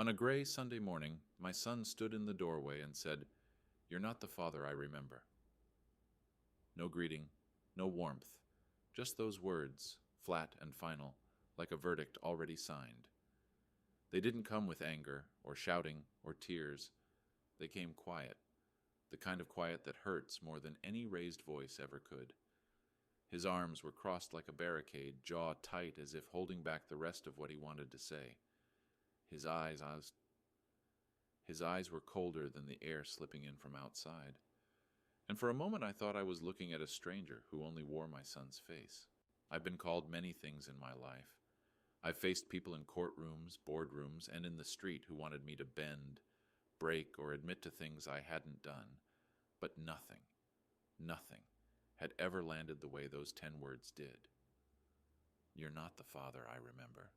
On a gray Sunday morning, my son stood in the doorway and said, "You're not the father I remember." No greeting, no warmth, just those words, flat and final, like a verdict already signed. They didn't come with anger, or shouting, or tears. They came quiet, the kind of quiet that hurts more than any raised voice ever could. His arms were crossed like a barricade, jaw tight as if holding back the rest of what he wanted to say. His eyes were colder than the air slipping in from outside. And for a moment I thought I was looking at a stranger who only wore my son's face. I've been called many things in my life. I've faced people in courtrooms, boardrooms, and in the street who wanted me to bend, break, or admit to things I hadn't done. But nothing had ever landed the way those 10 words did. You're not the father I remember.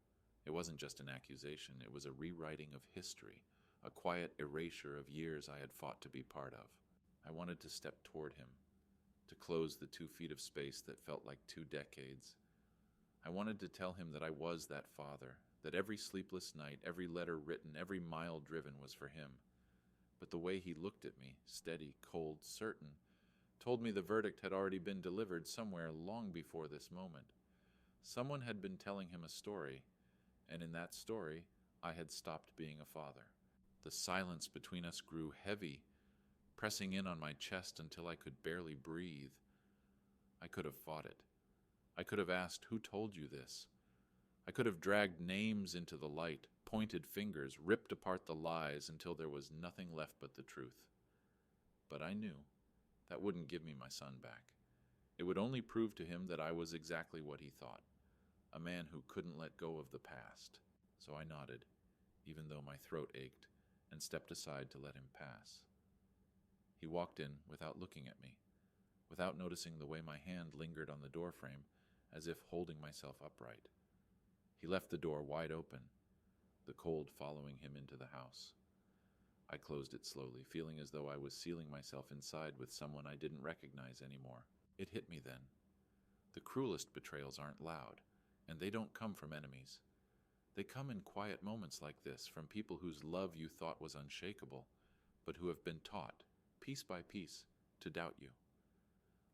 It wasn't just an accusation, it was a rewriting of history, a quiet erasure of years I had fought to be part of. I wanted to step toward him, to close the 2 feet of space that felt like 2 decades. I wanted to tell him that I was that father, that every sleepless night, every letter written, every mile driven was for him. But the way he looked at me, steady, cold, certain, told me the verdict had already been delivered somewhere long before this moment. Someone had been telling him a story, and in that story, I had stopped being a father. The silence between us grew heavy, pressing in on my chest until I could barely breathe. I could have fought it. I could have asked, "Who told you this?" I could have dragged names into the light, pointed fingers, ripped apart the lies until there was nothing left but the truth. But I knew that wouldn't give me my son back. It would only prove to him that I was exactly what he thought, a man who couldn't let go of the past. So I nodded, even though my throat ached, and stepped aside to let him pass. He walked in without looking at me, without noticing the way my hand lingered on the doorframe, as if holding myself upright. He left the door wide open, the cold following him into the house. I closed it slowly, feeling as though I was sealing myself inside with someone I didn't recognize anymore. It hit me then. The cruelest betrayals aren't loud, and they don't come from enemies. They come in quiet moments like this, from people whose love you thought was unshakable, but who have been taught, piece by piece, to doubt you.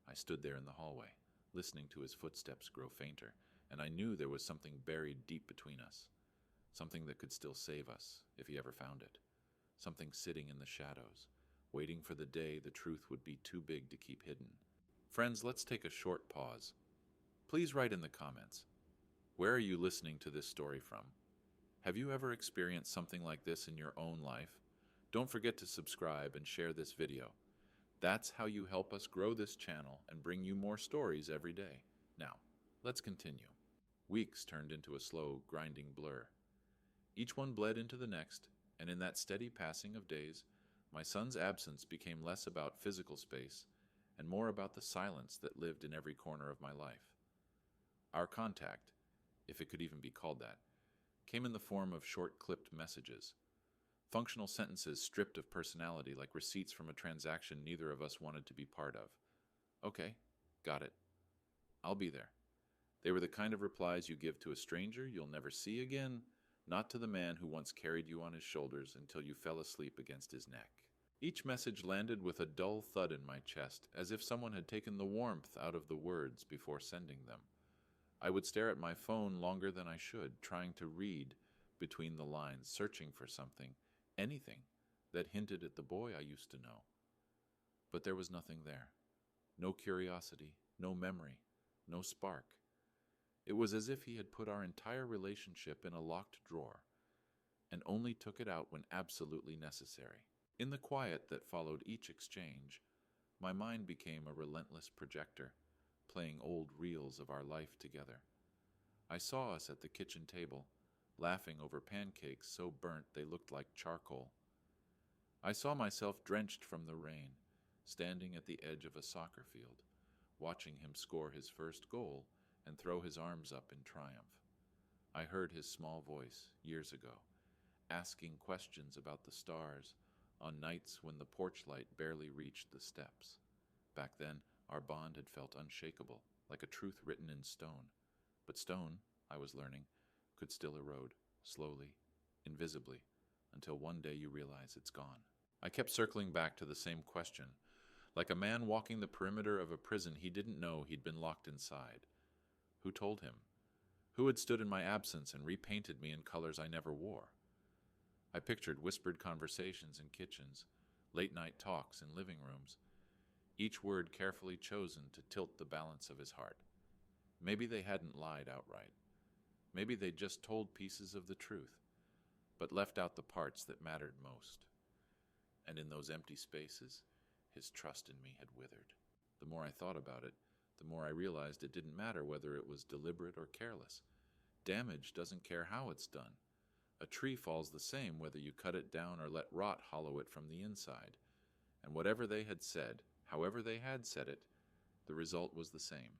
I stood there in the hallway, listening to his footsteps grow fainter, and I knew there was something buried deep between us, something that could still save us, if he ever found it, something sitting in the shadows, waiting for the day the truth would be too big to keep hidden. Friends, let's take a short pause. Please write in the comments, where are you listening to this story from? Have you ever experienced something like this in your own life? Don't forget to subscribe and share this video. That's how you help us grow this channel and bring you more stories every day. Now, let's continue. Weeks turned into a slow, grinding blur. Each one bled into the next, and in that steady passing of days, my son's absence became less about physical space and more about the silence that lived in every corner of my life. Our contact, if it could even be called that, came in the form of short-clipped messages. Functional sentences stripped of personality, like receipts from a transaction neither of us wanted to be part of. Okay, got it. I'll be there. They were the kind of replies you give to a stranger you'll never see again, not to the man who once carried you on his shoulders until you fell asleep against his neck. Each message landed with a dull thud in my chest, as if someone had taken the warmth out of the words before sending them. I would stare at my phone longer than I should, trying to read between the lines, searching for something, anything, that hinted at the boy I used to know. But there was nothing there. No curiosity, no memory, no spark. It was as if he had put our entire relationship in a locked drawer, and only took it out when absolutely necessary. In the quiet that followed each exchange, my mind became a relentless projector, playing old reels of our life together. I saw us at the kitchen table, laughing over pancakes so burnt they looked like charcoal. I saw myself drenched from the rain, standing at the edge of a soccer field, watching him score his first goal and throw his arms up in triumph. I heard his small voice, years ago, asking questions about the stars on nights when the porch light barely reached the steps. Back then, our bond had felt unshakable, like a truth written in stone. But stone, I was learning, could still erode, slowly, invisibly, until one day you realize it's gone. I kept circling back to the same question, like a man walking the perimeter of a prison he didn't know he'd been locked inside. Who told him? Who had stood in my absence and repainted me in colors I never wore? I pictured whispered conversations in kitchens, late-night talks in living rooms, each word carefully chosen to tilt the balance of his heart. Maybe they hadn't lied outright. Maybe they just told pieces of the truth, but left out the parts that mattered most. And in those empty spaces, his trust in me had withered. The more I thought about it, the more I realized it didn't matter whether it was deliberate or careless. Damage doesn't care how it's done. A tree falls the same whether you cut it down or let rot hollow it from the inside. And whatever they had said, however they had said it, the result was the same.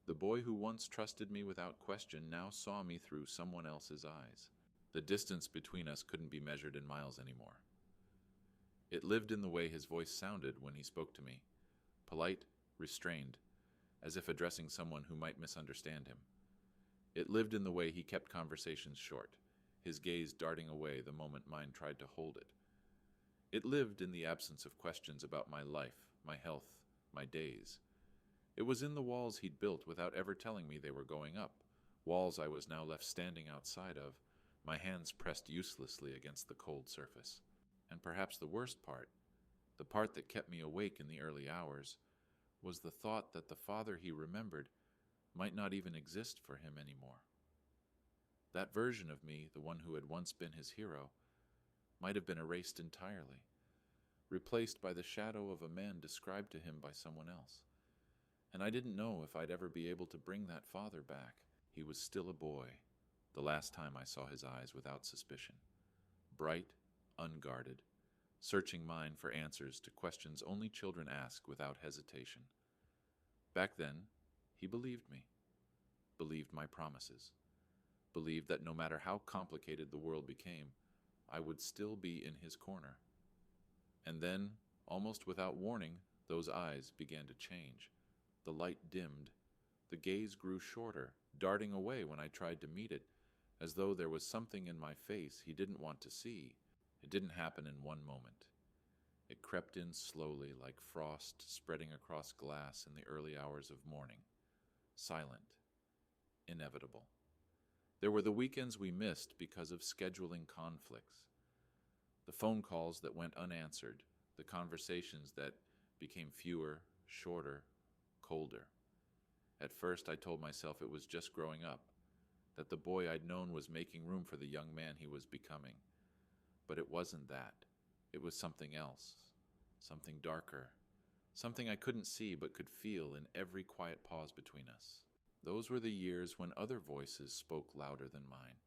The boy who once trusted me without question now saw me through someone else's eyes. The distance between us couldn't be measured in miles anymore. It lived in the way his voice sounded when he spoke to me, polite, restrained, as if addressing someone who might misunderstand him. It lived in the way he kept conversations short, his gaze darting away the moment mine tried to hold it. It lived in the absence of questions about my life, my health, my days. It was in the walls he'd built without ever telling me they were going up, walls I was now left standing outside of, my hands pressed uselessly against the cold surface. And perhaps the worst part, the part that kept me awake in the early hours, was the thought that the father he remembered might not even exist for him anymore. That version of me, the one who had once been his hero, might have been erased entirely, replaced by the shadow of a man described to him by someone else. And I didn't know if I'd ever be able to bring that father back. He was still a boy, the last time I saw his eyes without suspicion. Bright, unguarded, searching mine for answers to questions only children ask without hesitation. Back then, he believed me, believed my promises, believed that no matter how complicated the world became, I would still be in his corner. And then, almost without warning, those eyes began to change. The light dimmed. The gaze grew shorter, darting away when I tried to meet it, as though there was something in my face he didn't want to see. It didn't happen in one moment. It crept in slowly, like frost spreading across glass in the early hours of morning. Silent. Inevitable. There were the weekends we missed because of scheduling conflicts. The phone calls that went unanswered, the conversations that became fewer, shorter, colder. At first I told myself it was just growing up, that the boy I'd known was making room for the young man he was becoming. But it wasn't that. It was something else, something darker, something I couldn't see but could feel in every quiet pause between us. Those were the years when other voices spoke louder than mine,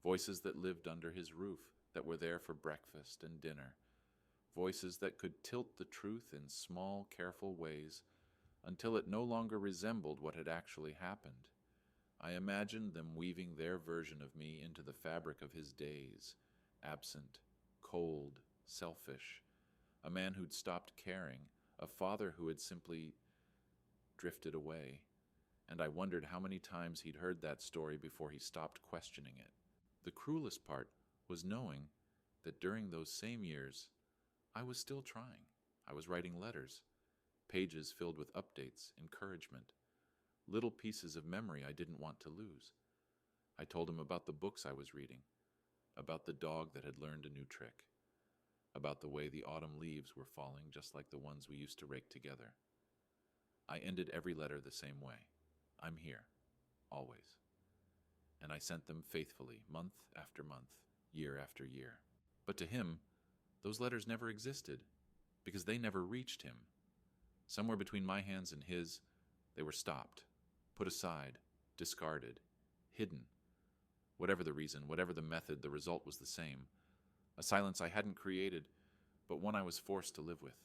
voices that lived under his roof, that were there for breakfast and dinner, voices that could tilt the truth in small, careful ways until it no longer resembled what had actually happened. I imagined them weaving their version of me into the fabric of his days, absent, cold, selfish, a man who'd stopped caring, a father who had simply drifted away. And I wondered how many times he'd heard that story before he stopped questioning it. The cruelest part was knowing that during those same years, I was still trying. I was writing letters, pages filled with updates, encouragement, little pieces of memory I didn't want to lose. I told him about the books I was reading, about the dog that had learned a new trick, about the way the autumn leaves were falling just like the ones we used to rake together. I ended every letter the same way. I'm here, always. And I sent them faithfully, month after month, year after year. But to him, those letters never existed, because they never reached him. Somewhere between my hands and his, they were stopped, put aside, discarded, hidden. Whatever the reason, whatever the method, the result was the same. A silence I hadn't created, but one I was forced to live with.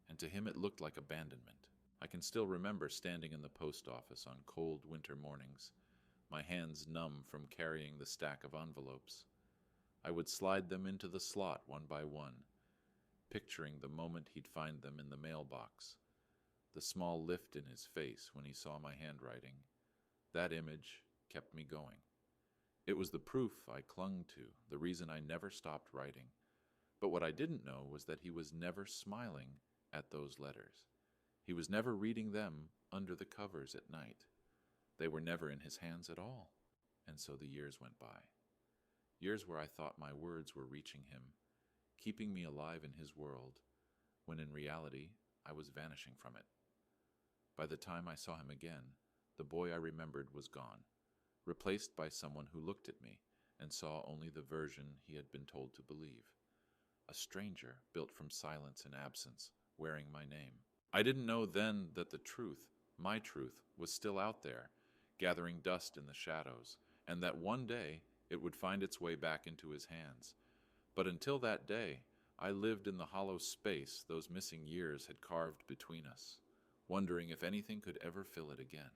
And to him it looked like abandonment. I can still remember standing in the post office on cold winter mornings, my hands numb from carrying the stack of envelopes. I would slide them into the slot one by one, picturing the moment he'd find them in the mailbox, the small lift in his face when he saw my handwriting. That image kept me going. It was the proof I clung to, the reason I never stopped writing. But what I didn't know was that he was never smiling at those letters. He was never reading them under the covers at night. They were never in his hands at all. And so the years went by. Years where I thought my words were reaching him, keeping me alive in his world, when in reality I was vanishing from it. By the time I saw him again, the boy I remembered was gone, replaced by someone who looked at me and saw only the version he had been told to believe. A stranger built from silence and absence, wearing my name. I didn't know then that the truth, my truth, was still out there, gathering dust in the shadows, and that one day it would find its way back into his hands. But until that day, I lived in the hollow space those missing years had carved between us, wondering if anything could ever fill it again.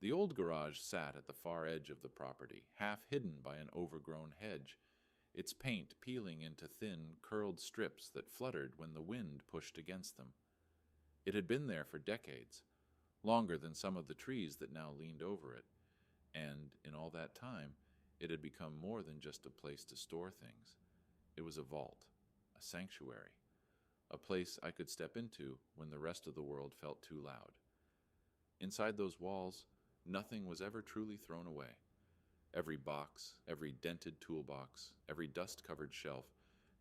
The old garage sat at the far edge of the property, half hidden by an overgrown hedge, its paint peeling into thin, curled strips that fluttered when the wind pushed against them. It had been there for decades, longer than some of the trees that now leaned over it, and in all that time, it had become more than just a place to store things. It was a vault, a sanctuary, a place I could step into when the rest of the world felt too loud. Inside those walls, nothing was ever truly thrown away. Every box, every dented toolbox, every dust-covered shelf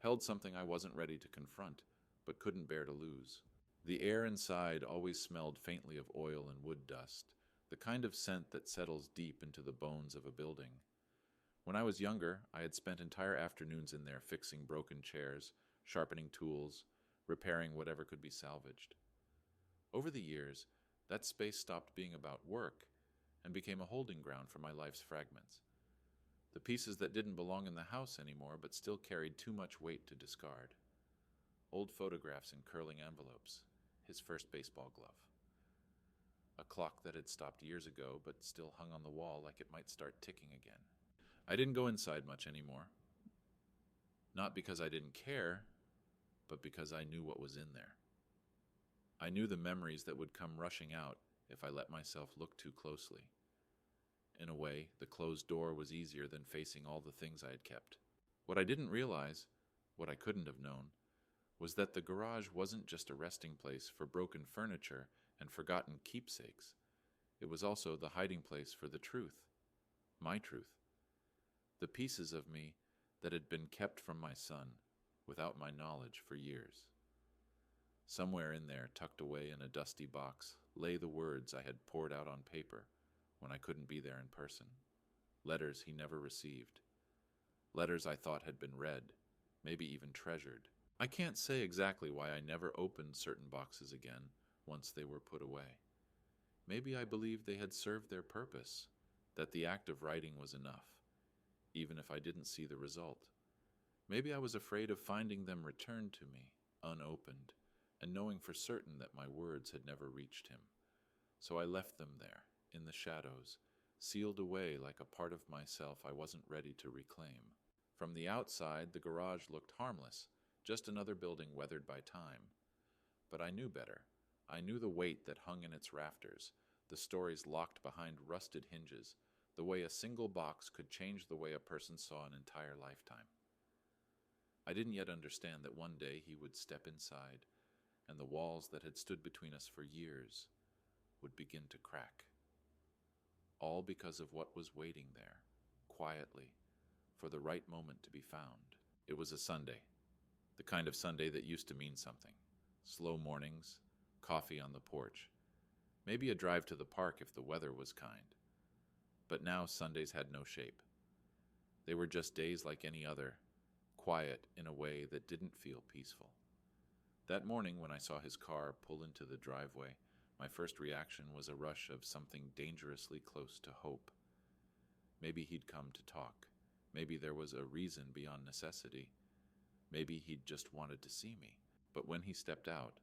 held something I wasn't ready to confront, but couldn't bear to lose. The air inside always smelled faintly of oil and wood dust, the kind of scent that settles deep into the bones of a building. When I was younger, I had spent entire afternoons in there fixing broken chairs, sharpening tools, repairing whatever could be salvaged. Over the years, that space stopped being about work and became a holding ground for my life's fragments. The pieces that didn't belong in the house anymore but still carried too much weight to discard. Old photographs in curling envelopes, his first baseball glove. A clock that had stopped years ago but still hung on the wall like it might start ticking again. I didn't go inside much anymore. Not because I didn't care, but because I knew what was in there. I knew the memories that would come rushing out if I let myself look too closely. In a way, the closed door was easier than facing all the things I had kept. What I didn't realize, what I couldn't have known, was that the garage wasn't just a resting place for broken furniture and forgotten keepsakes. It was also the hiding place for the truth, my truth. The pieces of me that had been kept from my son, without my knowledge for years. Somewhere in there, tucked away in a dusty box, lay the words I had poured out on paper when I couldn't be there in person. Letters he never received. Letters I thought had been read, maybe even treasured. I can't say exactly why I never opened certain boxes again once they were put away. Maybe I believed they had served their purpose, that the act of writing was enough, even if I didn't see the result. Maybe I was afraid of finding them returned to me, unopened, and knowing for certain that my words had never reached him. So I left them there, in the shadows, sealed away like a part of myself I wasn't ready to reclaim. From the outside, the garage looked harmless, just another building weathered by time. But I knew better. I knew the weight that hung in its rafters, the stories locked behind rusted hinges, the way a single box could change the way a person saw an entire lifetime. I didn't yet understand that one day he would step inside, and the walls that had stood between us for years would begin to crack. All because of what was waiting there, quietly, for the right moment to be found. It was a Sunday, the kind of Sunday that used to mean something. Slow mornings, coffee on the porch, maybe a drive to the park if the weather was kind. But now Sundays had no shape. They were just days like any other, quiet in a way that didn't feel peaceful. That morning when I saw his car pull into the driveway, my first reaction was a rush of something dangerously close to hope. Maybe he'd come to talk. Maybe there was a reason beyond necessity. Maybe he'd just wanted to see me. But when he stepped out,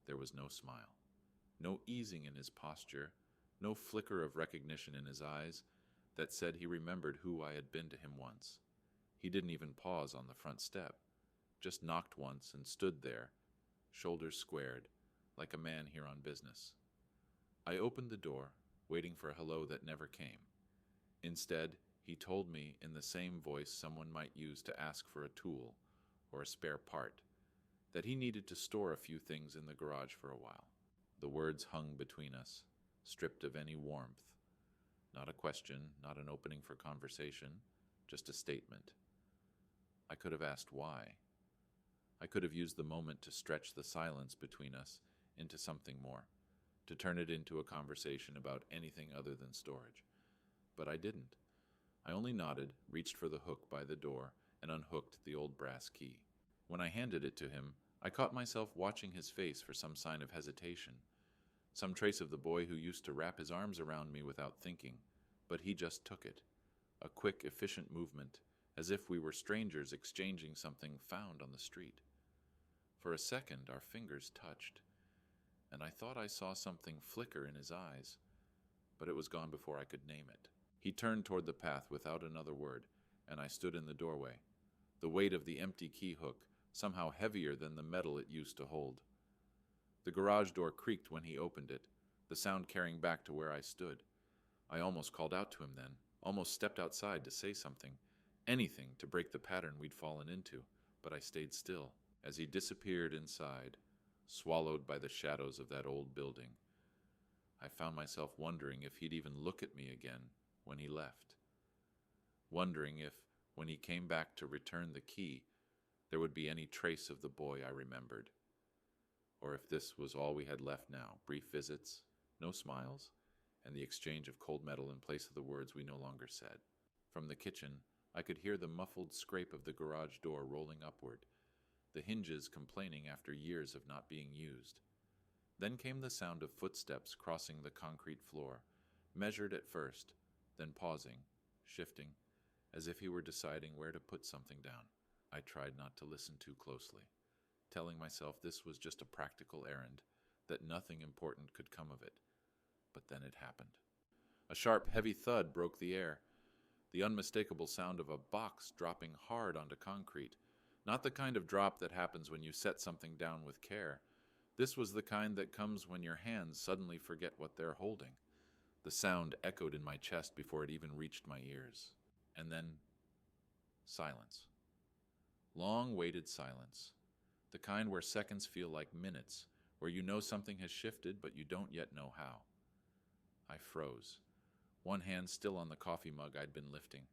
there was no smile, no easing in his posture, no flicker of recognition in his eyes that said he remembered who I had been to him once. He didn't even pause on the front step, just knocked once and stood there, shoulders squared, like a man here on business. I opened the door, waiting for a hello that never came. Instead, He told me in the same voice someone might use to ask for a tool or a spare part that he needed to store a few things in the garage for a while. The words hung between us, stripped of any warmth. Not a question, not an opening for conversation, just a statement. I could have asked why. I could have used the moment to stretch the silence between us into something more, to turn it into a conversation about anything other than storage. But I didn't. I only nodded, reached for the hook by the door, and unhooked the old brass key. When I handed it to him, I caught myself watching his face for some sign of hesitation, some trace of the boy who used to wrap his arms around me without thinking, but he just took it. A quick, efficient movement, as if we were strangers exchanging something found on the street. For a second, our fingers touched, and I thought I saw something flicker in his eyes, but it was gone before I could name it. He turned toward the path without another word, and I stood in the doorway, the weight of the empty key hook somehow heavier than the metal it used to hold. The garage door creaked when he opened it, the sound carrying back to where I stood. I almost called out to him then, almost stepped outside to say something, anything to break the pattern we'd fallen into, but I stayed still as he disappeared inside, swallowed by the shadows of that old building. I found myself wondering if he'd even look at me again when he left, wondering if, when he came back to return the key, there would be any trace of the boy I remembered. Or if this was all we had left now, brief visits, no smiles, and the exchange of cold metal in place of the words we no longer said. From the kitchen, I could hear the muffled scrape of the garage door rolling upward, the hinges complaining after years of not being used. Then came the sound of footsteps crossing the concrete floor, measured at first, then pausing, shifting, as if he were deciding where to put something down. I tried not to listen too closely, telling myself this was just a practical errand, that nothing important could come of it. But then it happened. A sharp, heavy thud broke the air, the unmistakable sound of a box dropping hard onto concrete, not the kind of drop that happens when you set something down with care. This was the kind that comes when your hands suddenly forget what they're holding. The sound echoed in my chest before it even reached my ears. And then, silence. Long-waited silence. The kind where seconds feel like minutes, where you know something has shifted but you don't yet know how. I froze, one hand still on the coffee mug I'd been lifting.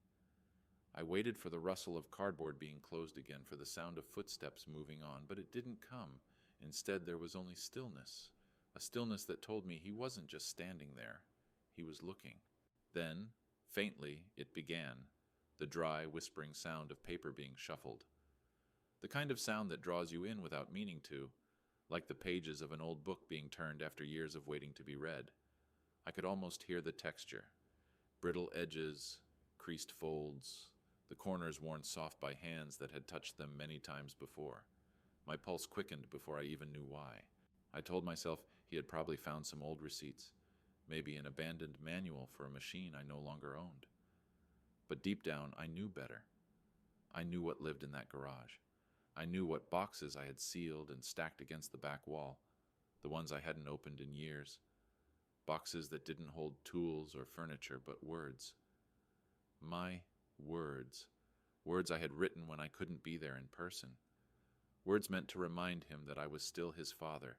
I waited for the rustle of cardboard being closed again, for the sound of footsteps moving on, but it didn't come. Instead, there was only stillness, a stillness that told me he wasn't just standing there. He was looking. Then, faintly, it began, the dry, whispering sound of paper being shuffled. The kind of sound that draws you in without meaning to, like the pages of an old book being turned after years of waiting to be read. I could almost hear the texture, brittle edges, creased folds, the corners worn soft by hands that had touched them many times before. My pulse quickened before I even knew why. I told myself he had probably found some old receipts, maybe an abandoned manual for a machine I no longer owned. But deep down, I knew better. I knew what lived in that garage. I knew what boxes I had sealed and stacked against the back wall, the ones I hadn't opened in years. Boxes that didn't hold tools or furniture, but words. My words. Words I had written when I couldn't be there in person. Words meant to remind him that I was still his father,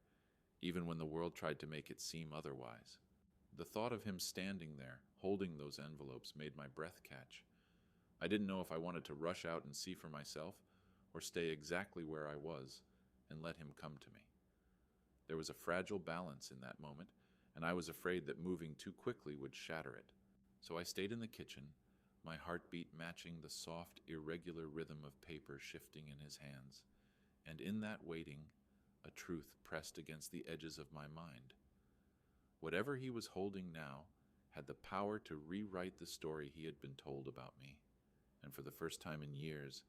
even when the world tried to make it seem otherwise. The thought of him standing there, holding those envelopes, made my breath catch. I didn't know if I wanted to rush out and see for myself, or stay exactly where I was and let him come to me. There was a fragile balance in that moment, and I was afraid that moving too quickly would shatter it. So I stayed in the kitchen, my heartbeat matching the soft, irregular rhythm of paper shifting in his hands. And in that waiting, a truth pressed against the edges of my mind. Whatever he was holding now had the power to rewrite the story he had been told about me. And for the first time in years,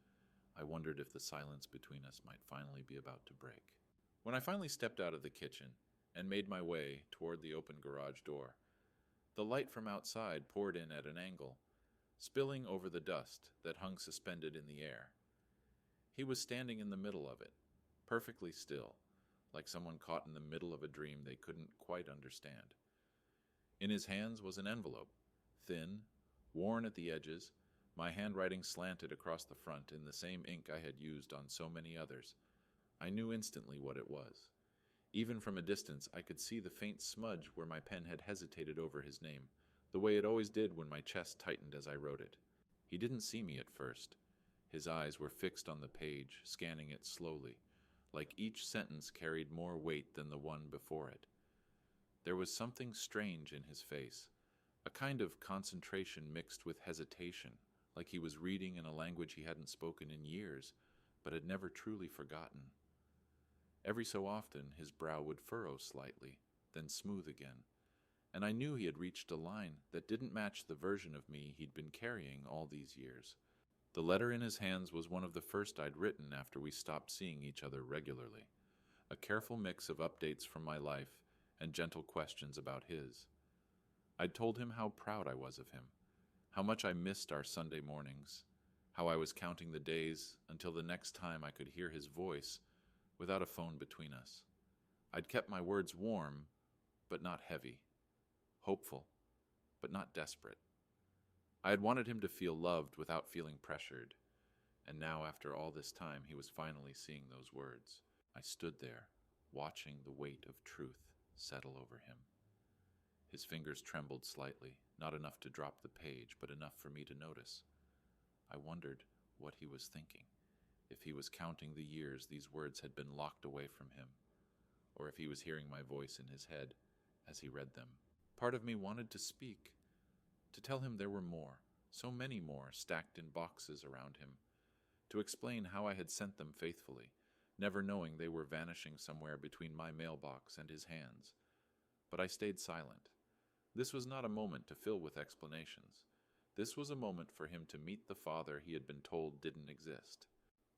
I wondered if the silence between us might finally be about to break. When I finally stepped out of the kitchen and made my way toward the open garage door, the light from outside poured in at an angle, spilling over the dust that hung suspended in the air. He was standing in the middle of it, perfectly still, like someone caught in the middle of a dream they couldn't quite understand. In his hands was an envelope, thin, Worn at the edges, my handwriting slanted across the front in the same ink I had used on so many others. I knew instantly what it was. Even from a distance, I could see the faint smudge where my pen had hesitated over his name, the way it always did when my chest tightened as I wrote it. He didn't see me at first. His eyes were fixed on the page, scanning it slowly, like each sentence carried more weight than the one before it. There was something strange in his face, a kind of concentration mixed with hesitation, like he was reading in a language he hadn't spoken in years, but had never truly forgotten. Every so often, his brow would furrow slightly, then smooth again, and I knew he had reached a line that didn't match the version of me he'd been carrying all these years. The letter in his hands was one of the first I'd written after we stopped seeing each other regularly, a careful mix of updates from my life and gentle questions about his. I'd told him how proud I was of him, how much I missed our Sunday mornings, how I was counting the days until the next time I could hear his voice without a phone between us. I'd kept my words warm, but not heavy, hopeful, but not desperate. I had wanted him to feel loved without feeling pressured, and now after all this time he was finally seeing those words. I stood there, watching the weight of truth settle over him. His fingers trembled slightly, not enough to drop the page, but enough for me to notice. I wondered what he was thinking, if he was counting the years these words had been locked away from him, or if he was hearing my voice in his head as he read them. Part of me wanted to speak, to tell him there were more, so many more, stacked in boxes around him, to explain how I had sent them faithfully, never knowing they were vanishing somewhere between my mailbox and his hands. But I stayed silent. This was not a moment to fill with explanations. This was a moment for him to meet the father he had been told didn't exist.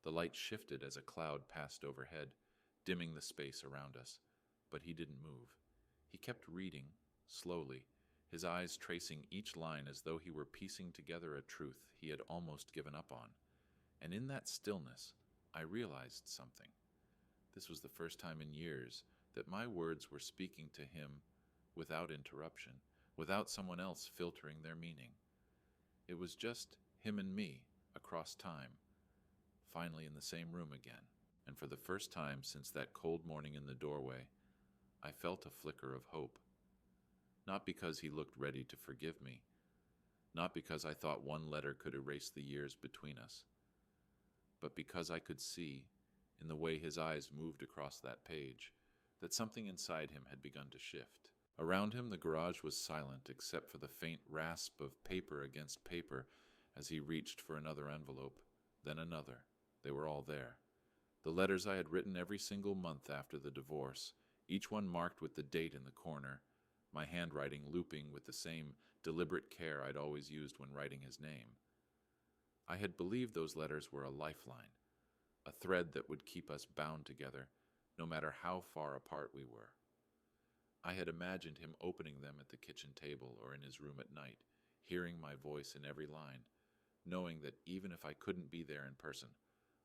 The light shifted as a cloud passed overhead, dimming the space around us, but he didn't move. He kept reading, slowly, his eyes tracing each line as though he were piecing together a truth he had almost given up on. And in that stillness, I realized something. This was the first time in years that my words were speaking to him without interruption, without someone else filtering their meaning. It was just him and me, across time, finally in the same room again. And for the first time since that cold morning in the doorway, I felt a flicker of hope. Not because he looked ready to forgive me, not because I thought one letter could erase the years between us, but because I could see, in the way his eyes moved across that page, that something inside him had begun to shift. Around him the garage was silent except for the faint rasp of paper against paper as he reached for another envelope, then another. They were all there. The letters I had written every single month after the divorce, each one marked with the date in the corner, my handwriting looping with the same deliberate care I'd always used when writing his name. I had believed those letters were a lifeline, a thread that would keep us bound together, no matter how far apart we were. I had imagined him opening them at the kitchen table or in his room at night, hearing my voice in every line, knowing that even if I couldn't be there in person,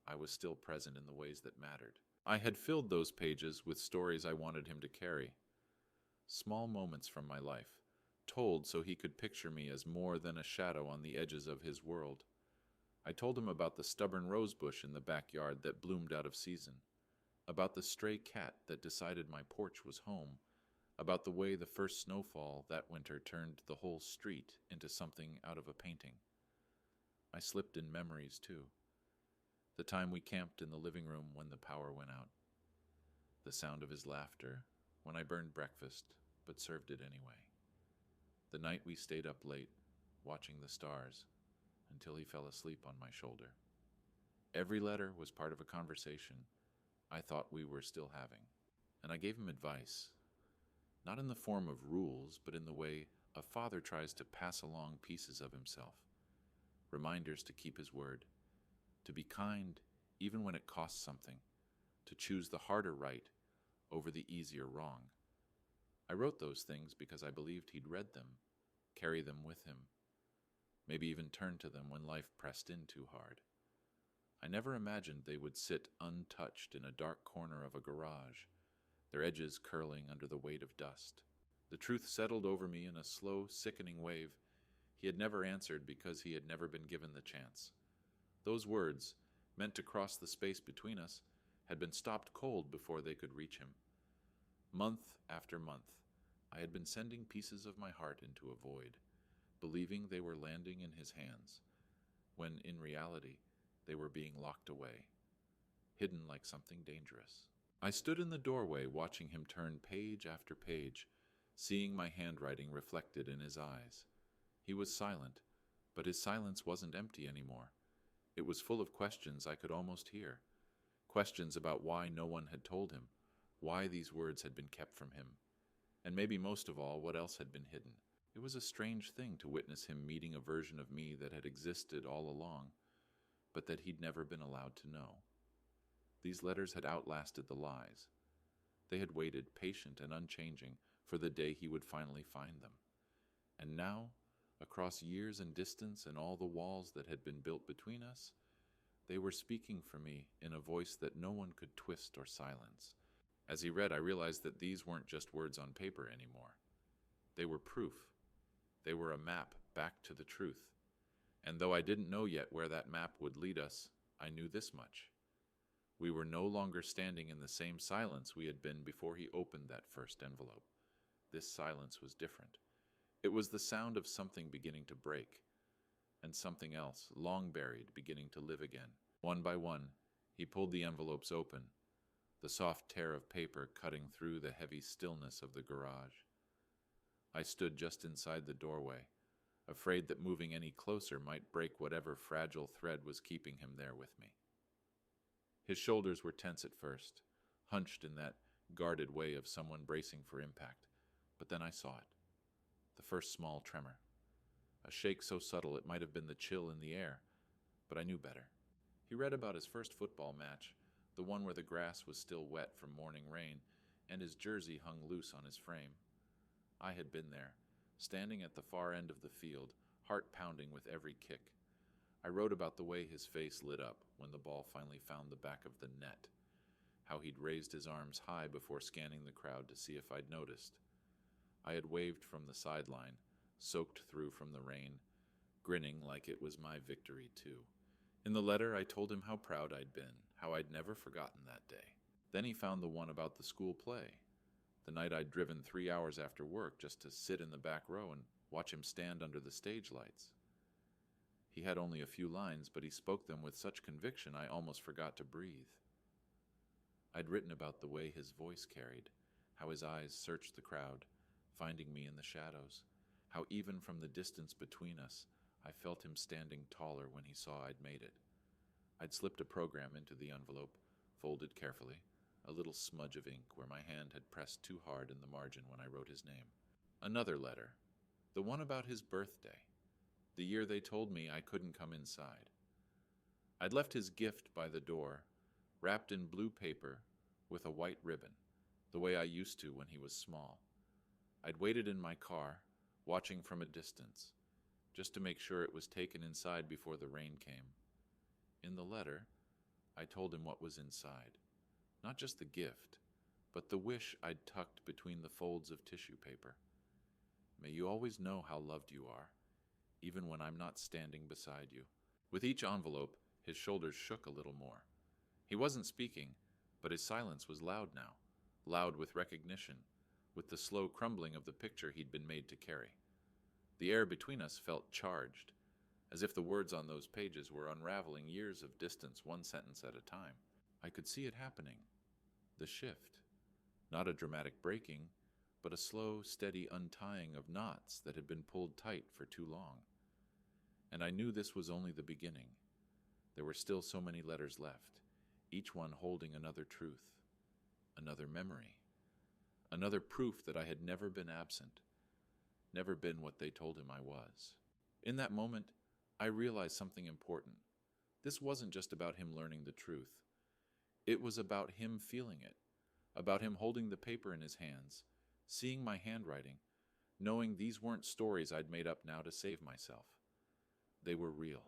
I was still present in the ways that mattered. I had filled those pages with stories I wanted him to carry, small moments from my life, told so he could picture me as more than a shadow on the edges of his world. I told him about the stubborn rosebush in the backyard that bloomed out of season, about the stray cat that decided my porch was home, about the way the first snowfall that winter turned the whole street into something out of a painting. I slipped in memories, too. The time we camped in the living room when the power went out. The sound of his laughter when I burned breakfast but served it anyway. The night we stayed up late, watching the stars, until he fell asleep on my shoulder. Every letter was part of a conversation I thought we were still having. And I gave him advice, not in the form of rules, but in the way a father tries to pass along pieces of himself. Reminders to keep his word, to be kind even when it costs something, to choose the harder right over the easier wrong. I wrote those things because I believed he'd read them, carry them with him, maybe even turn to them when life pressed in too hard. I never imagined they would sit untouched in a dark corner of a garage, their edges curling under the weight of dust. The truth settled over me in a slow, sickening wave. He had never answered because he had never been given the chance. Those words, meant to cross the space between us, had been stopped cold before they could reach him. Month after month, I had been sending pieces of my heart into a void, believing they were landing in his hands, when in reality they were being locked away, hidden like something dangerous. I stood in the doorway watching him turn page after page, seeing my handwriting reflected in his eyes. He was silent, but his silence wasn't empty anymore. It was full of questions I could almost hear. Questions about why no one had told him, why these words had been kept from him, and maybe most of all, what else had been hidden. It was a strange thing to witness him meeting a version of me that had existed all along, but that he'd never been allowed to know. These letters had outlasted the lies. They had waited, patient and unchanging, for the day he would finally find them. And now, across years and distance and all the walls that had been built between us, they were speaking for me in a voice that no one could twist or silence. As he read, I realized that these weren't just words on paper anymore. They were proof. They were a map back to the truth. And though I didn't know yet where that map would lead us, I knew this much. We were no longer standing in the same silence we had been before he opened that first envelope. This silence was different. It was the sound of something beginning to break, and something else, long buried, beginning to live again. One by one, he pulled the envelopes open, the soft tear of paper cutting through the heavy stillness of the garage. I stood just inside the doorway, afraid that moving any closer might break whatever fragile thread was keeping him there with me. His shoulders were tense at first, hunched in that guarded way of someone bracing for impact, but then I saw it. The first small tremor. A shake so subtle it might have been the chill in the air, but I knew better. He read about his first football match, the one where the grass was still wet from morning rain, and his jersey hung loose on his frame. I had been there, standing at the far end of the field, heart pounding with every kick. I wrote about the way his face lit up when the ball finally found the back of the net, how he'd raised his arms high before scanning the crowd to see if I'd noticed. I had waved from the sideline, soaked through from the rain, grinning like it was my victory too. In the letter, I told him how proud I'd been, how I'd never forgotten that day. Then he found the one about the school play, the night I'd driven 3 hours after work just to sit in the back row and watch him stand under the stage lights. He had only a few lines, but he spoke them with such conviction I almost forgot to breathe. I'd written about the way his voice carried, how his eyes searched the crowd, finding me in the shadows, how even from the distance between us, I felt him standing taller when he saw I'd made it. I'd slipped a program into the envelope, folded carefully, a little smudge of ink where my hand had pressed too hard in the margin when I wrote his name. Another letter, the one about his birthday, the year they told me I couldn't come inside. I'd left his gift by the door, wrapped in blue paper with a white ribbon, the way I used to when he was small. I'd waited in my car, watching from a distance, just to make sure it was taken inside before the rain came. In the letter, I told him what was inside. Not just the gift, but the wish I'd tucked between the folds of tissue paper. May you always know how loved you are, even when I'm not standing beside you. With each envelope, his shoulders shook a little more. He wasn't speaking, but his silence was loud now, loud with recognition, with the slow crumbling of the picture he'd been made to carry. The air between us felt charged, as if the words on those pages were unraveling years of distance one sentence at a time. I could see it happening. The shift. Not a dramatic breaking, but a slow, steady untying of knots that had been pulled tight for too long. And I knew this was only the beginning. There were still so many letters left, each one holding another truth, another memory, another proof that I had never been absent, never been what they told him I was. In that moment, I realized something important. This wasn't just about him learning the truth. It was about him feeling it, about him holding the paper in his hands, seeing my handwriting, knowing these weren't stories I'd made up now to save myself. They were real.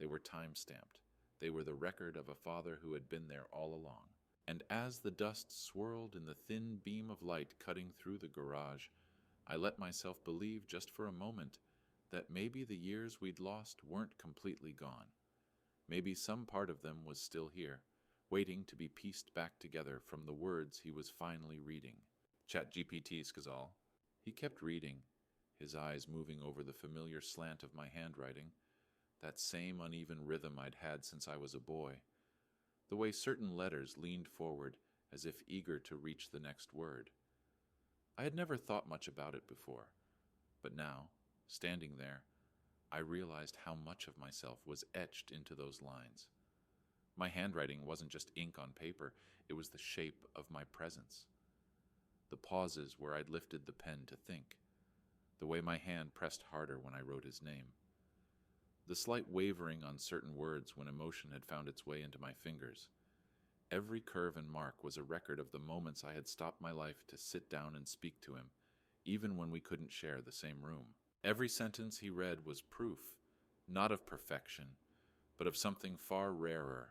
They were time-stamped. They were the record of a father who had been there all along. And as the dust swirled in the thin beam of light cutting through the garage, I let myself believe just for a moment that maybe the years we'd lost weren't completely gone. Maybe some part of them was still here, waiting to be pieced back together from the words he was finally reading. ChatGPT, Skazal. He kept reading, his eyes moving over the familiar slant of my handwriting, that same uneven rhythm I'd had since I was a boy, the way certain letters leaned forward as if eager to reach the next word. I had never thought much about it before, but now, standing there, I realized how much of myself was etched into those lines. My handwriting wasn't just ink on paper, it was the shape of my presence. The pauses where I'd lifted the pen to think, the way my hand pressed harder when I wrote his name, the slight wavering on certain words when emotion had found its way into my fingers. Every curve and mark was a record of the moments I had stopped my life to sit down and speak to him, even when we couldn't share the same room. Every sentence he read was proof, not of perfection, but of something far rarer,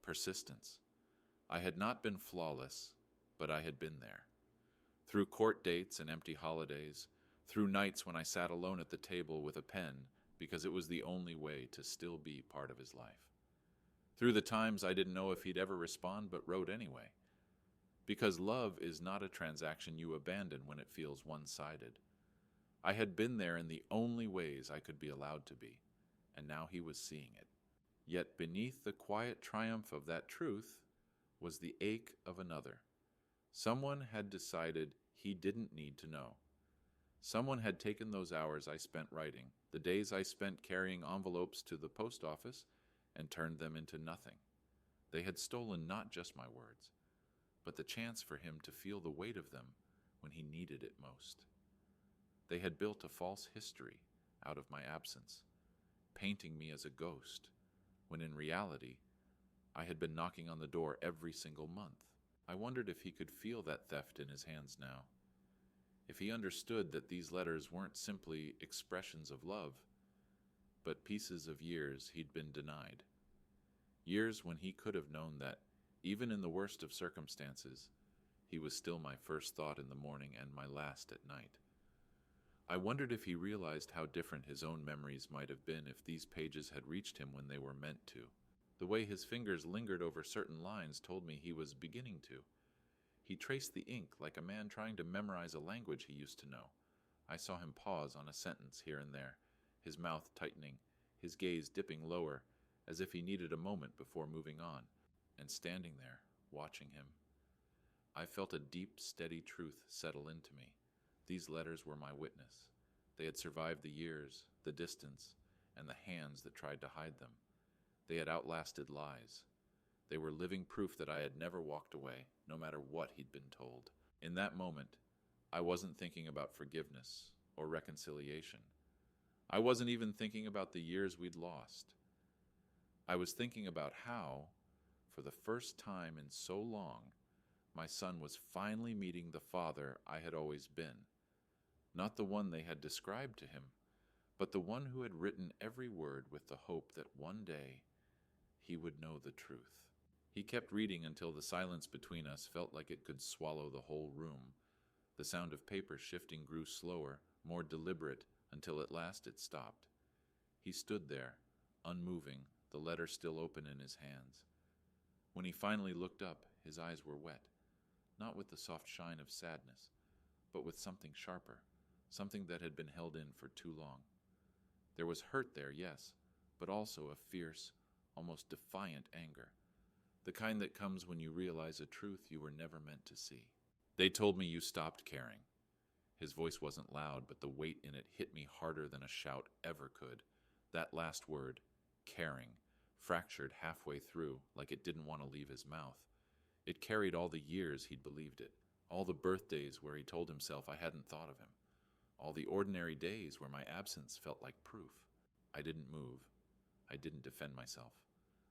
persistence. I had not been flawless, but I had been there. Through court dates and empty holidays, through nights when I sat alone at the table with a pen because it was the only way to still be part of his life. Through the times I didn't know if he'd ever respond but wrote anyway. Because love is not a transaction you abandon when it feels one-sided. I had been there in the only ways I could be allowed to be, and now he was seeing it. Yet beneath the quiet triumph of that truth was the ache of another. Someone had decided he didn't need to know. Someone had taken those hours I spent writing, the days I spent carrying envelopes to the post office, and turned them into nothing. They had stolen not just my words, but the chance for him to feel the weight of them when he needed it most. They had built a false history out of my absence, painting me as a ghost, when in reality, I had been knocking on the door every single month. I wondered if he could feel that theft in his hands now, if he understood that these letters weren't simply expressions of love, but pieces of years he'd been denied. Years when he could have known that, even in the worst of circumstances, he was still my first thought in the morning and my last at night. I wondered if he realized how different his own memories might have been if these pages had reached him when they were meant to. The way his fingers lingered over certain lines told me he was beginning to. He traced the ink like a man trying to memorize a language he used to know. I saw him pause on a sentence here and there, his mouth tightening, his gaze dipping lower, as if he needed a moment before moving on, and standing there, watching him. I felt a deep, steady truth settle into me. These letters were my witness. They had survived the years, the distance, and the hands that tried to hide them. They had outlasted lies. They were living proof that I had never walked away, no matter what he'd been told. In that moment, I wasn't thinking about forgiveness or reconciliation. I wasn't even thinking about the years we'd lost. I was thinking about how, for the first time in so long, my son was finally meeting the father I had always been. Not the one they had described to him, but the one who had written every word with the hope that one day he would know the truth. He kept reading until the silence between us felt like it could swallow the whole room. The sound of paper shifting grew slower, more deliberate, until at last it stopped. He stood there, unmoving, the letter still open in his hands. When he finally looked up, his eyes were wet, not with the soft shine of sadness, but with something sharper, something that had been held in for too long. There was hurt there, yes, but also a fierce, almost defiant anger, the kind that comes when you realize a truth you were never meant to see. They told me you stopped caring. His voice wasn't loud, but the weight in it hit me harder than a shout ever could. That last word, caring, fractured halfway through like it didn't want to leave his mouth. It carried all the years he'd believed it, all the birthdays where he told himself I hadn't thought of him, all the ordinary days where my absence felt like proof. I didn't move. I didn't defend myself.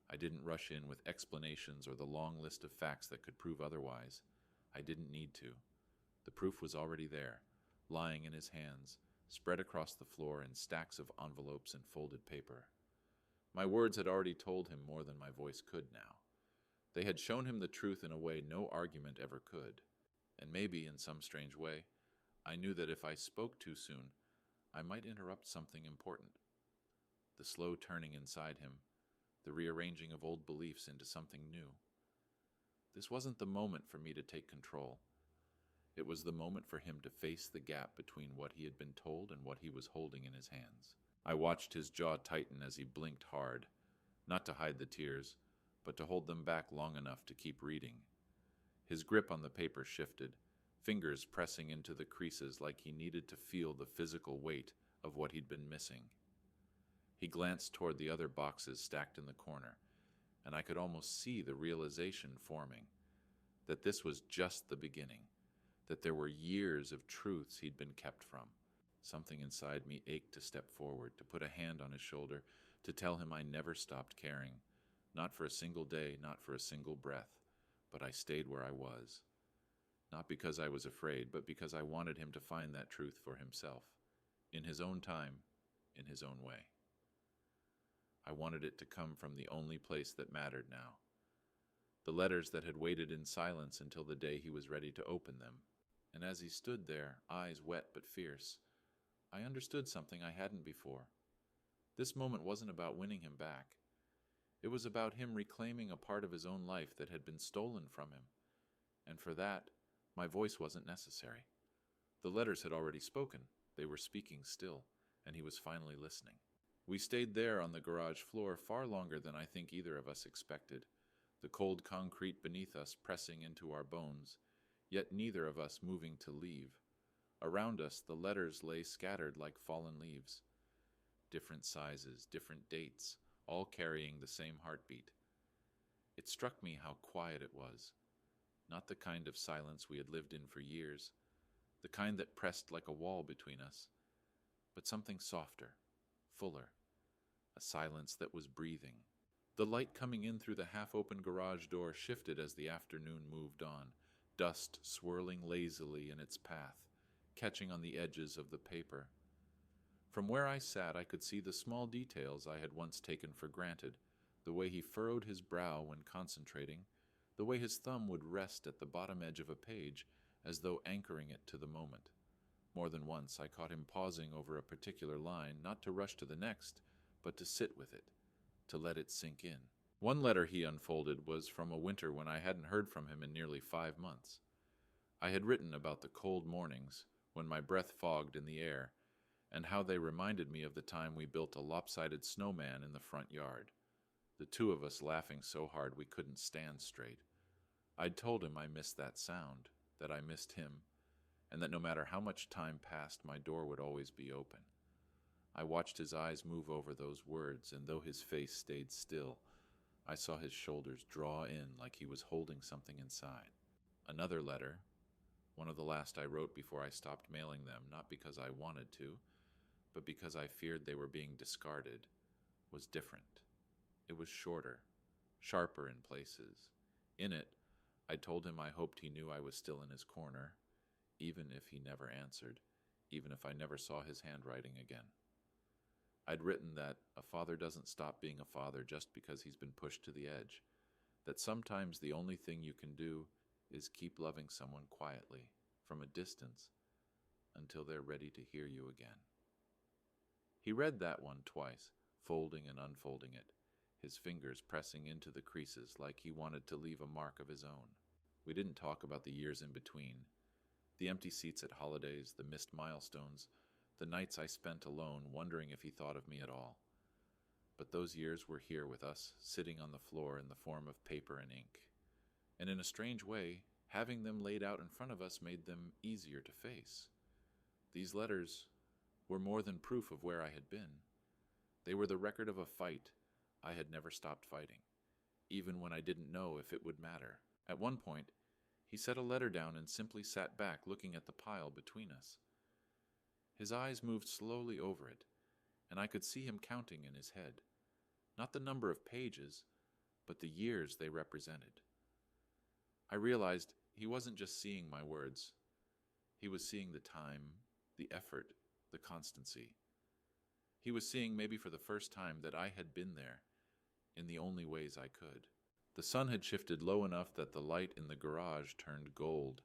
I didn't rush in with explanations or the long list of facts that could prove otherwise. I didn't need to. The proof was already there, lying in his hands, spread across the floor in stacks of envelopes and folded paper. My words had already told him more than my voice could now. They had shown him the truth in a way no argument ever could. And maybe, in some strange way, I knew that if I spoke too soon, I might interrupt something important. The slow turning inside him, the rearranging of old beliefs into something new. This wasn't the moment for me to take control. It was the moment for him to face the gap between what he had been told and what he was holding in his hands. I watched his jaw tighten as he blinked hard, not to hide the tears, but to hold them back long enough to keep reading. His grip on the paper shifted, fingers pressing into the creases like he needed to feel the physical weight of what he'd been missing. He glanced toward the other boxes stacked in the corner, and I could almost see the realization forming that this was just the beginning, that there were years of truths he'd been kept from. Something inside me ached to step forward, to put a hand on his shoulder, to tell him I never stopped caring, not for a single day, not for a single breath, but I stayed where I was. Not because I was afraid, but because I wanted him to find that truth for himself, in his own time, in his own way. I wanted it to come from the only place that mattered now. The letters that had waited in silence until the day he was ready to open them. And as he stood there, eyes wet but fierce, I understood something I hadn't before. This moment wasn't about winning him back. It was about him reclaiming a part of his own life that had been stolen from him. And for that, my voice wasn't necessary. The letters had already spoken. They were speaking still, and he was finally listening. We stayed there on the garage floor far longer than I think either of us expected, the cold concrete beneath us pressing into our bones, yet neither of us moving to leave. Around us, the letters lay scattered like fallen leaves. Different sizes, different dates, all carrying the same heartbeat. It struck me how quiet it was. Not the kind of silence we had lived in for years, the kind that pressed like a wall between us, but something softer, fuller, a silence that was breathing. The light coming in through the half-open garage door shifted as the afternoon moved on, dust swirling lazily in its path, catching on the edges of the paper. From where I sat, I could see the small details I had once taken for granted, the way he furrowed his brow when concentrating, the way his thumb would rest at the bottom edge of a page, as though anchoring it to the moment. More than once I caught him pausing over a particular line, not to rush to the next, but to sit with it, to let it sink in. One letter he unfolded was from a winter when I hadn't heard from him in nearly 5 months. I had written about the cold mornings, when my breath fogged in the air, and how they reminded me of the time we built a lopsided snowman in the front yard, the two of us laughing so hard we couldn't stand straight. I'd told him I missed that sound, that I missed him, and that no matter how much time passed, my door would always be open. I watched his eyes move over those words, and though his face stayed still, I saw his shoulders draw in like he was holding something inside. Another letter, one of the last I wrote before I stopped mailing them, not because I wanted to, but because I feared they were being discarded, was different. It was shorter, sharper in places. In it, I told him I hoped he knew I was still in his corner, even if he never answered, even if I never saw his handwriting again. I'd written that a father doesn't stop being a father just because he's been pushed to the edge, that sometimes the only thing you can do is keep loving someone quietly, from a distance, until they're ready to hear you again. He read that one twice, folding and unfolding it, his fingers pressing into the creases like he wanted to leave a mark of his own. We didn't talk about the years in between, the empty seats at holidays, the missed milestones, the nights I spent alone wondering if he thought of me at all. But those years were here with us, sitting on the floor in the form of paper and ink. And in a strange way, having them laid out in front of us made them easier to face. These letters were more than proof of where I had been. They were the record of a fight I had never stopped fighting, even when I didn't know if it would matter. At one point, he set a letter down and simply sat back looking at the pile between us. His eyes moved slowly over it, and I could see him counting in his head, not the number of pages, but the years they represented. I realized he wasn't just seeing my words. He was seeing the time, the effort, the constancy. He was seeing, maybe for the first time, that I had been there, in the only ways I could. The sun had shifted low enough that the light in the garage turned gold,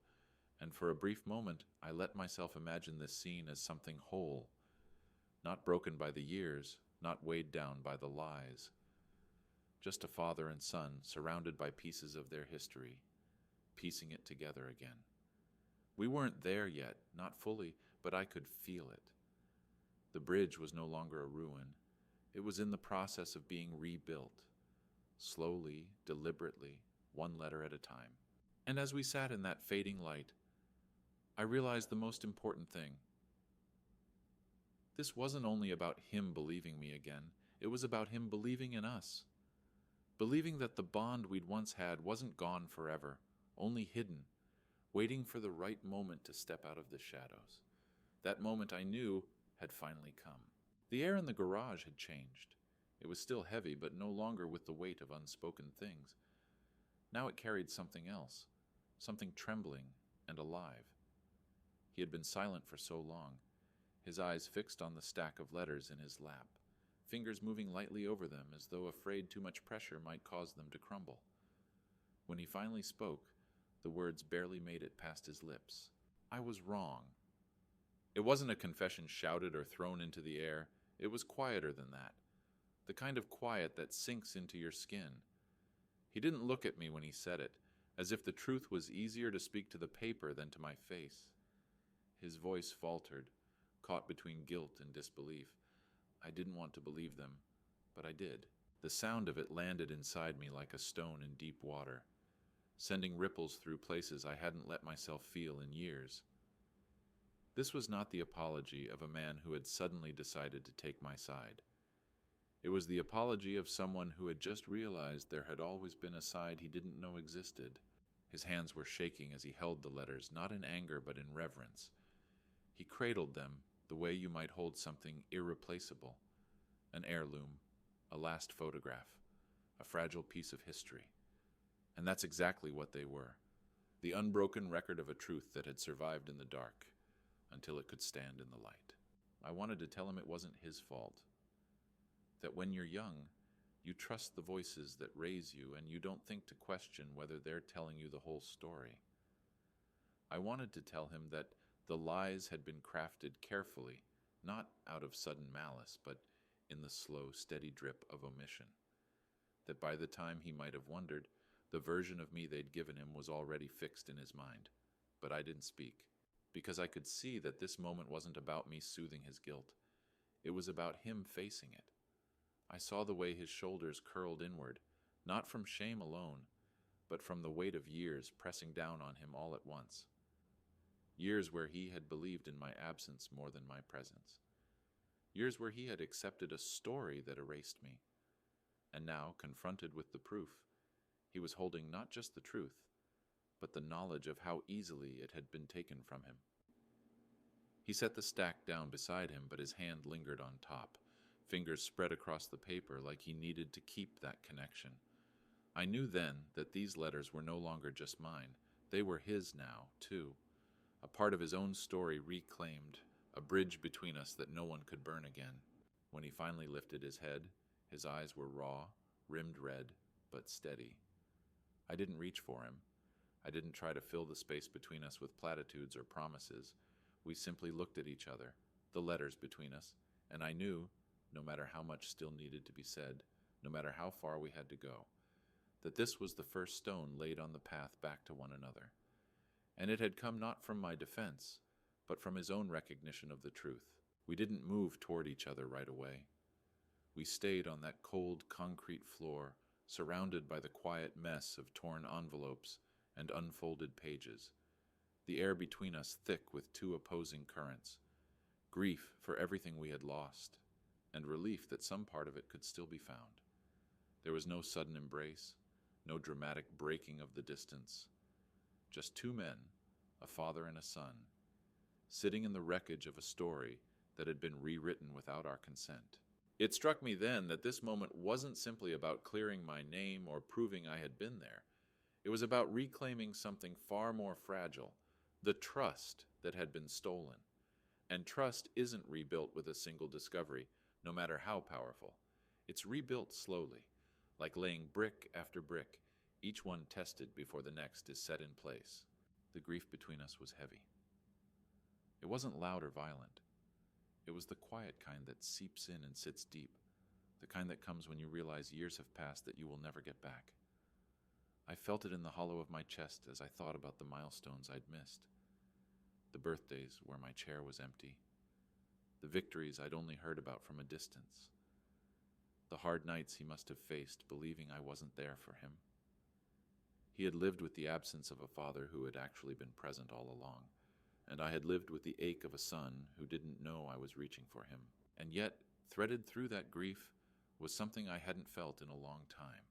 and for a brief moment I let myself imagine this scene as something whole, not broken by the years, not weighed down by the lies. Just a father and son surrounded by pieces of their history, piecing it together again. We weren't there yet, not fully, but I could feel it. The bridge was no longer a ruin. It was in the process of being rebuilt, slowly, deliberately, one letter at a time. And as we sat in that fading light, I realized the most important thing. This wasn't only about him believing me again, it was about him believing in us. Believing that the bond we'd once had wasn't gone forever, only hidden, waiting for the right moment to step out of the shadows. That moment I knew had finally come. The air in the garage had changed. It was still heavy, but no longer with the weight of unspoken things. Now it carried something else, something trembling and alive. He had been silent for so long, his eyes fixed on the stack of letters in his lap, fingers moving lightly over them as though afraid too much pressure might cause them to crumble. When he finally spoke, the words barely made it past his lips. I was wrong. It wasn't a confession shouted or thrown into the air. It was quieter than that, the kind of quiet that sinks into your skin. He didn't look at me when he said it, as if the truth was easier to speak to the paper than to my face. His voice faltered, caught between guilt and disbelief. I didn't want to believe them, but I did. The sound of it landed inside me like a stone in deep water, sending ripples through places I hadn't let myself feel in years. This was not the apology of a man who had suddenly decided to take my side. It was the apology of someone who had just realized there had always been a side he didn't know existed. His hands were shaking as he held the letters, not in anger but in reverence. He cradled them the way you might hold something irreplaceable, an heirloom, a last photograph, a fragile piece of history. And that's exactly what they were, the unbroken record of a truth that had survived in the dark until it could stand in the light. I wanted to tell him it wasn't his fault, that when you're young, you trust the voices that raise you and you don't think to question whether they're telling you the whole story. I wanted to tell him that the lies had been crafted carefully, not out of sudden malice, but in the slow, steady drip of omission. That by the time he might have wondered, the version of me they'd given him was already fixed in his mind. But I didn't speak, because I could see that this moment wasn't about me soothing his guilt. It was about him facing it. I saw the way his shoulders curled inward, not from shame alone, but from the weight of years pressing down on him all at once. Years where he had believed in my absence more than my presence. Years where he had accepted a story that erased me. And now, confronted with the proof, he was holding not just the truth, but the knowledge of how easily it had been taken from him. He set the stack down beside him, but his hand lingered on top, fingers spread across the paper like he needed to keep that connection. I knew then that these letters were no longer just mine. They were his now, too. A part of his own story reclaimed, a bridge between us that no one could burn again. When he finally lifted his head, his eyes were raw, rimmed red, but steady. I didn't reach for him. I didn't try to fill the space between us with platitudes or promises. We simply looked at each other, the letters between us, and I knew, no matter how much still needed to be said, no matter how far we had to go, that this was the first stone laid on the path back to one another. And it had come not from my defense, but from his own recognition of the truth. We didn't move toward each other right away. We stayed on that cold concrete floor, surrounded by the quiet mess of torn envelopes and unfolded pages, the air between us thick with two opposing currents, grief for everything we had lost, and relief that some part of it could still be found. There was no sudden embrace, no dramatic breaking of the distance. Just two men, a father and a son, sitting in the wreckage of a story that had been rewritten without our consent. It struck me then that this moment wasn't simply about clearing my name or proving I had been there. It was about reclaiming something far more fragile, the trust that had been stolen. And trust isn't rebuilt with a single discovery, no matter how powerful. It's rebuilt slowly, like laying brick after brick, each one tested before the next is set in place. The grief between us was heavy. It wasn't loud or violent. It was the quiet kind that seeps in and sits deep, the kind that comes when you realize years have passed that you will never get back. I felt it in the hollow of my chest as I thought about the milestones I'd missed, the birthdays where my chair was empty, the victories I'd only heard about from a distance, the hard nights he must have faced believing I wasn't there for him. He had lived with the absence of a father who had actually been present all along, and I had lived with the ache of a son who didn't know I was reaching for him. And yet, threaded through that grief was something I hadn't felt in a long time,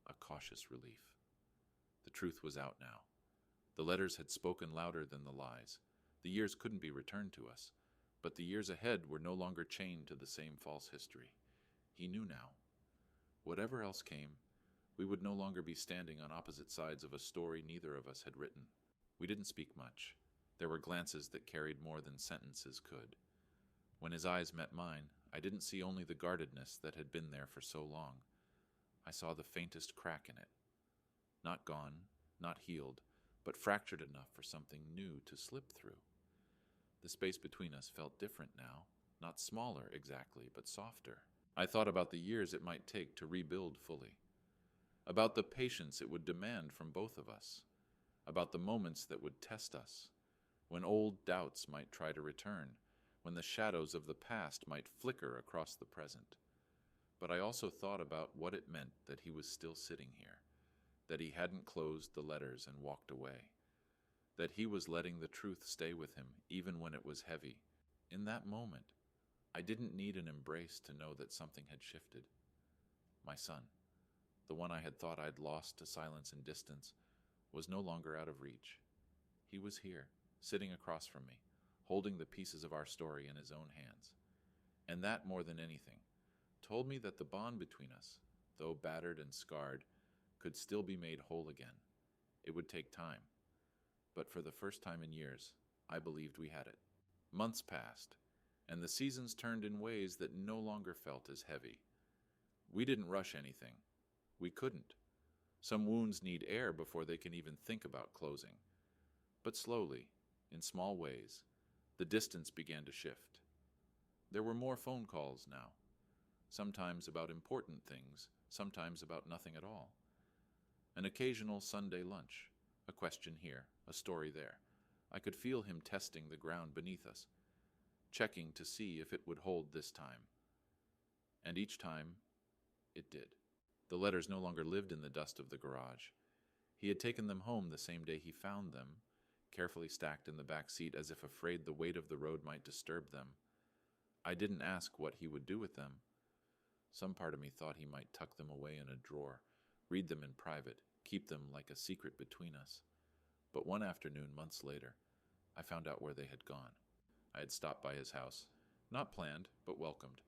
a cautious relief. The truth was out now. The letters had spoken louder than the lies. The years couldn't be returned to us, but the years ahead were no longer chained to the same false history. He knew now. Whatever else came, we would no longer be standing on opposite sides of a story neither of us had written. We didn't speak much. There were glances that carried more than sentences could. When his eyes met mine, I didn't see only the guardedness that had been there for so long. I saw the faintest crack in it. Not gone, not healed, but fractured enough for something new to slip through. The space between us felt different now, not smaller exactly, but softer. I thought about the years it might take to rebuild fully, about the patience it would demand from both of us, about the moments that would test us, when old doubts might try to return, when the shadows of the past might flicker across the present. But I also thought about what it meant that he was still sitting here, that he hadn't closed the letters and walked away, that he was letting the truth stay with him even when it was heavy. In that moment, I didn't need an embrace to know that something had shifted. My son, the one I had thought I'd lost to silence and distance, was no longer out of reach. He was here, sitting across from me, holding the pieces of our story in his own hands. And that, more than anything, told me that the bond between us, though battered and scarred, could still be made whole again. It would take time. But for the first time in years, I believed we had it. Months passed, and the seasons turned in ways that no longer felt as heavy. We didn't rush anything. We couldn't. Some wounds need air before they can even think about closing. But slowly, in small ways, the distance began to shift. There were more phone calls now, sometimes about important things, sometimes about nothing at all. An occasional Sunday lunch, a question here, a story there. I could feel him testing the ground beneath us, checking to see if it would hold this time. And each time, it did. The letters no longer lived in the dust of the garage. He had taken them home the same day he found them, carefully stacked in the back seat as if afraid the weight of the road might disturb them. I didn't ask what he would do with them. Some part of me thought he might tuck them away in a drawer, read them in private, keep them like a secret between us. But one afternoon, months later, I found out where they had gone. I had stopped by his house, not planned, but welcomed,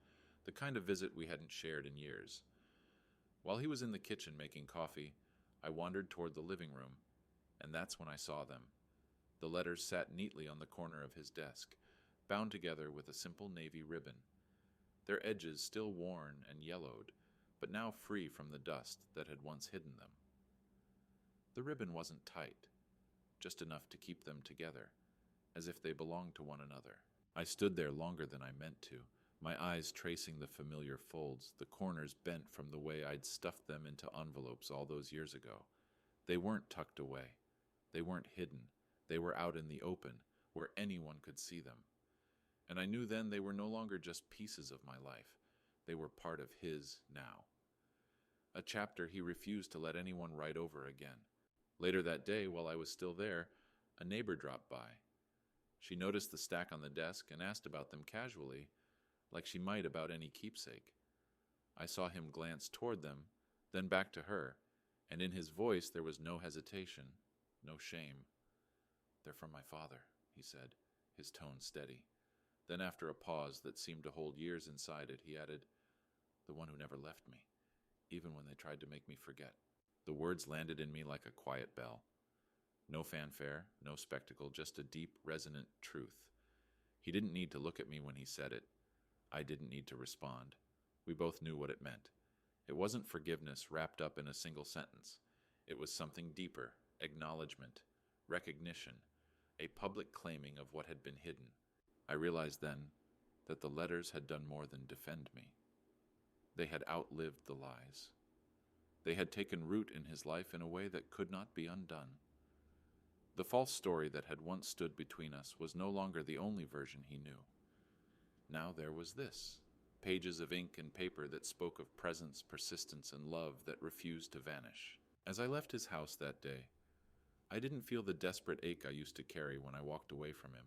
the kind of visit we hadn't shared in years. While he was in the kitchen making coffee, I wandered toward the living room, and that's when I saw them. The letters sat neatly on the corner of his desk, bound together with a simple navy ribbon, their edges still worn and yellowed, but now free from the dust that had once hidden them. The ribbon wasn't tight, just enough to keep them together, as if they belonged to one another. I stood there longer than I meant to, my eyes tracing the familiar folds, the corners bent from the way I'd stuffed them into envelopes all those years ago. They weren't tucked away. They weren't hidden. They were out in the open, where anyone could see them. And I knew then they were no longer just pieces of my life. They were part of his now. A chapter he refused to let anyone write over again. Later that day, while I was still there, a neighbor dropped by. She noticed the stack on the desk and asked about them casually, like she might about any keepsake. I saw him glance toward them, then back to her, and in his voice there was no hesitation, no shame. "They're from my father," he said, his tone steady. Then after a pause that seemed to hold years inside it, he added, "The one who never left me, even when they tried to make me forget." The words landed in me like a quiet bell. No fanfare, no spectacle, just a deep, resonant truth. He didn't need to look at me when he said it. I didn't need to respond. We both knew what it meant. It wasn't forgiveness wrapped up in a single sentence. It was something deeper, acknowledgement, recognition, a public claiming of what had been hidden. I realized then, that the letters had done more than defend me. They had outlived the lies. They had taken root in his life in a way that could not be undone. The false story that had once stood between us was no longer the only version he knew. Now there was this, pages of ink and paper that spoke of presence, persistence, and love that refused to vanish. As I left his house that day, I didn't feel the desperate ache I used to carry when I walked away from him.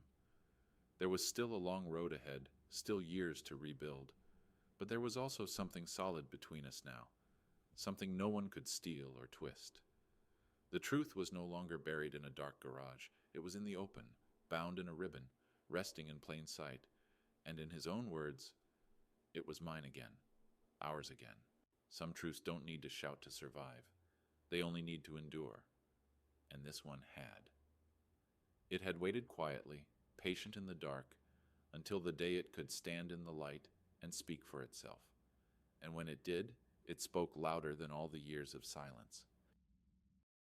There was still a long road ahead, still years to rebuild, but there was also something solid between us now, something no one could steal or twist. The truth was no longer buried in a dark garage. It was in the open, bound in a ribbon, resting in plain sight, and in his own words, it was mine again, ours again. Some truths don't need to shout to survive. They only need to endure. And this one had. It had waited quietly, patient in the dark, until the day it could stand in the light and speak for itself. And when it did, it spoke louder than all the years of silence.